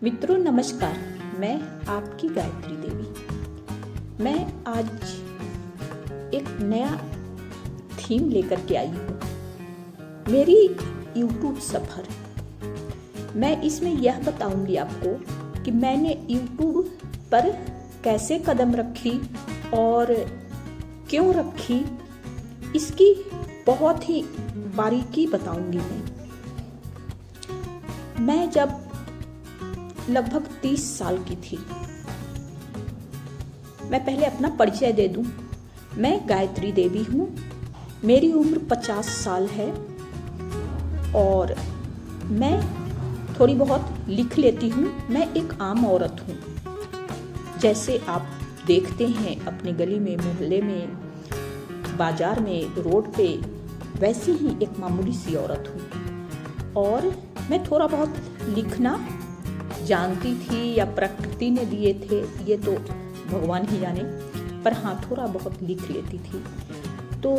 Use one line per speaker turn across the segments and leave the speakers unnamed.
मित्रों नमस्कार, मैं आपकी गायत्री देवी। मैं आज एक नया थीम लेकर के आई हूँ, मेरी YouTube सफ़र। मैं इसमें यह बताऊंगी आपको कि मैंने YouTube पर कैसे कदम रखी और क्यों रखी, इसकी बहुत ही बारीकी बताऊंगी। मैं जब लगभग 30 साल की थी, मैं पहले अपना परिचय दे दूं। मैं गायत्री देवी हूँ, मेरी उम्र 50 साल है और मैं थोड़ी बहुत लिख लेती हूँ। मैं एक आम औरत हूँ, जैसे आप देखते हैं अपने गली में, मोहल्ले में, बाजार में, रोड पे, वैसी ही एक मामूली सी औरत हूँ। और मैं थोड़ा बहुत लिखना जानती थी या प्रकृति ने दिए थे, ये तो भगवान ही जाने, पर हाँ थोड़ा बहुत लिख लेती थी। तो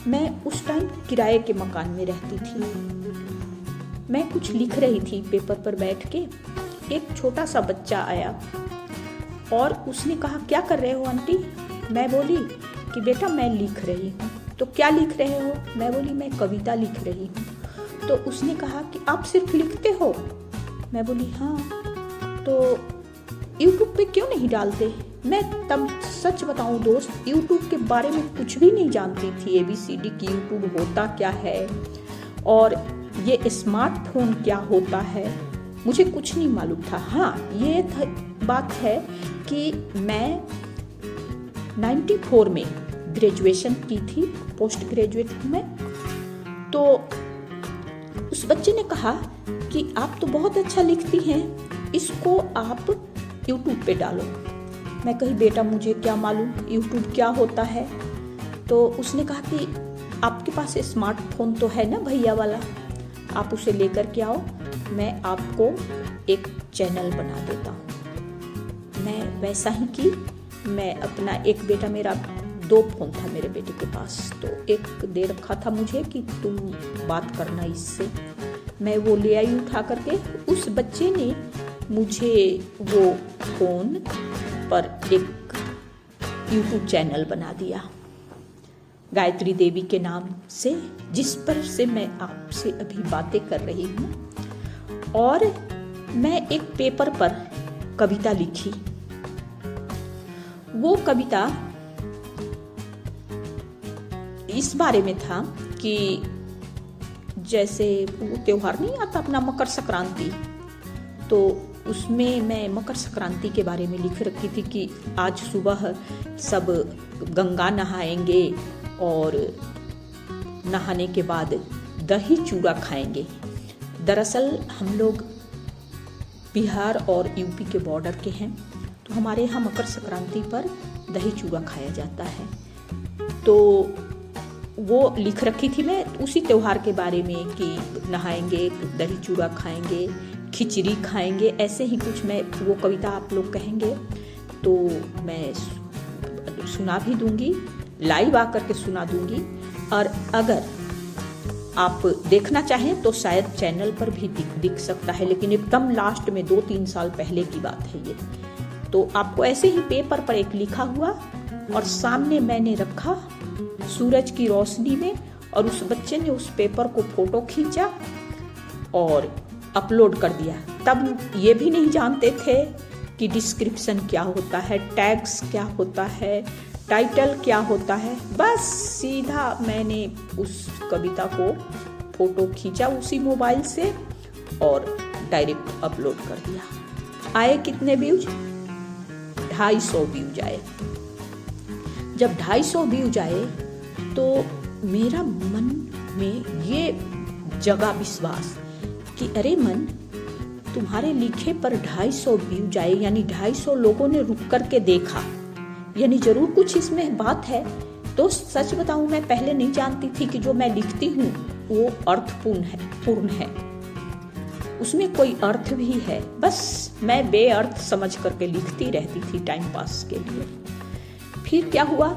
मैं उस टाइम किराए के मकान में रहती थी। मैं कुछ लिख रही थी पेपर पर बैठ के। एक छोटा सा बच्चा आया और उसने कहा, क्या कर रहे हो आंटी? मैं बोली कि बेटा मैं लिख रही हूँ। तो क्या लिख रहे हो? मैं बोली मैं कविता लिख रही हूँ। तो उसने कहा कि आप सिर्फ लिखते हो? मैं बोली हाँ। तो YouTube पे क्यों नहीं डालते? मैं तब सच बताऊं दोस्त, YouTube के बारे में कुछ भी नहीं जानती थी। ABCD की YouTube होता क्या है और ये स्मार्टफोन क्या होता है, मुझे कुछ नहीं मालूम था। हाँ ये बात है कि मैं 94 में ग्रेजुएशन की थी, पोस्ट ग्रेजुएट हूँ मैं। तो उस बच्चे ने कहा कि आप तो बहुत अच्छा लिखती हैं, इसको आप YouTube पे डालो। मैं कही बेटा मुझे क्या मालूम YouTube क्या होता है। तो उसने कहा कि आपके पास स्मार्टफोन तो है ना भैया वाला, आप उसे लेकर के आओ, मैं आपको एक चैनल बना देता हूँ। मैं वैसा ही की। मैं अपना एक बेटा, मेरा 2 फोन था मेरे बेटे के पास, तो एक दे रखा था मुझे कि तुम बात करना इससे। मैं वो ले आई उठा करके। उस बच्चे ने मुझे वो फोन पर एक YouTube चैनल बना दिया गायत्री देवी के नाम से, जिस पर से मैं आपसे अभी बातें कर रही हूँ। और मैं एक पेपर पर कविता लिखी। वो कविता इस बारे में था कि जैसे वो त्योहार नहीं आता अपना मकर संक्रांति, तो उसमें मैं मकर संक्रांति के बारे में लिख रखी थी कि आज सुबह सब गंगा नहाएंगे और नहाने के बाद दही चूड़ा खाएंगे। दरअसल हम लोग बिहार और यूपी के बॉर्डर के हैं, तो हमारे यहाँ मकर संक्रांति पर दही चूड़ा खाया जाता है। तो वो लिख रखी थी मैं उसी त्योहार के बारे में कि नहाएंगे, दही चूड़ा खाएंगे, खिचड़ी खाएंगे, ऐसे ही कुछ। मैं वो कविता आप लोग कहेंगे तो मैं सुना भी दूंगी, लाइव आकर के सुना दूंगी। और अगर आप देखना चाहें तो शायद चैनल पर भी दिख सकता है, लेकिन एकदम लास्ट में 2-3 साल पहले की बात है ये। तो आपको ऐसे ही पेपर पर एक लिखा हुआ और सामने मैंने रखा सूरज की रोशनी में, और उस बच्चे ने उस पेपर को फोटो खींचा और अपलोड कर दिया। तब ये भी नहीं जानते थे कि डिस्क्रिप्शन क्या होता है, टैग्स क्या होता है, टाइटल क्या होता है। बस सीधा मैंने उस कविता को फोटो खींचा उसी मोबाइल से और डायरेक्ट अपलोड कर दिया। आए कितने व्यूज? 250 व्यूज आए। जब 250 व्यूज आए तो मेरा मन में ये जगा विश्वास कि अरे मन, तुम्हारे लिखे पर 250 व्यूज आए, यानी 250 लोगों ने रुक करके देखा, यानी जरूर कुछ इसमें बात है। तो सच बताऊं, मैं पहले नहीं जानती थी कि जो मैं लिखती हूँ वो अर्थपूर्ण है, उसमें कोई अर्थ भी है। बस मैं बेअर्थ समझ करके लिखती रहती थी टाइम पास के लिए। फिर क्या हुआ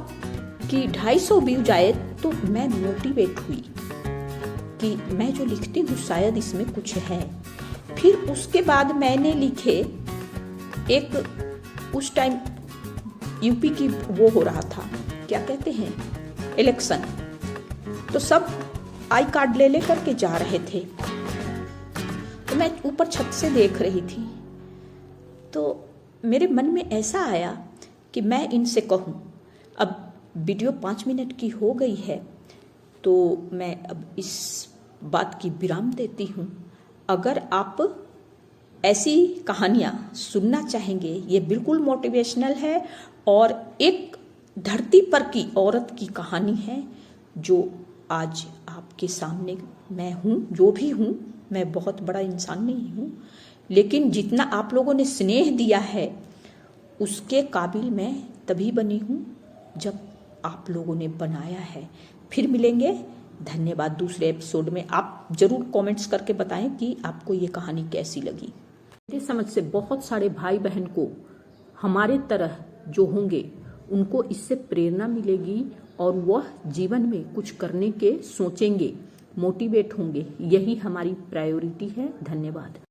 कि 250 व्यूज आए तो मैं मोटिवेट हुई कि मैं जो लिखती हूँ शायद इसमें कुछ है। फिर उसके बाद मैंने लिखे, एक उस टाइम यूपी की वो हो रहा था, क्या कहते हैं, इलेक्शन, तो सब आई कार्ड ले लेकर के जा रहे थे। तो मैं ऊपर छत से देख रही थी, तो मेरे मन में ऐसा आया कि मैं इनसे कहूँ। अब वीडियो 5 मिनट की हो गई है, तो मैं अब इस बात की विराम देती हूँ। अगर आप ऐसी कहानियाँ सुनना चाहेंगे, ये बिल्कुल मोटिवेशनल है और एक धरती पर की औरत की कहानी है, जो आज आपके सामने मैं हूँ, जो भी हूँ, मैं बहुत बड़ा इंसान नहीं हूँ, लेकिन जितना आप लोगों ने स्नेह दिया है उसके काबिल मैं तभी बनी हूँ जब आप लोगों ने बनाया है। फिर मिलेंगे, धन्यवाद दूसरे एपिसोड में। आप जरूर कमेंट्स करके बताएं कि आपको ये कहानी कैसी लगी। मेरी समझ से बहुत सारे भाई बहन को हमारे तरह जो होंगे उनको इससे प्रेरणा मिलेगी और वह जीवन में कुछ करने के सोचेंगे, मोटिवेट होंगे। यही हमारी प्रायोरिटी है। धन्यवाद।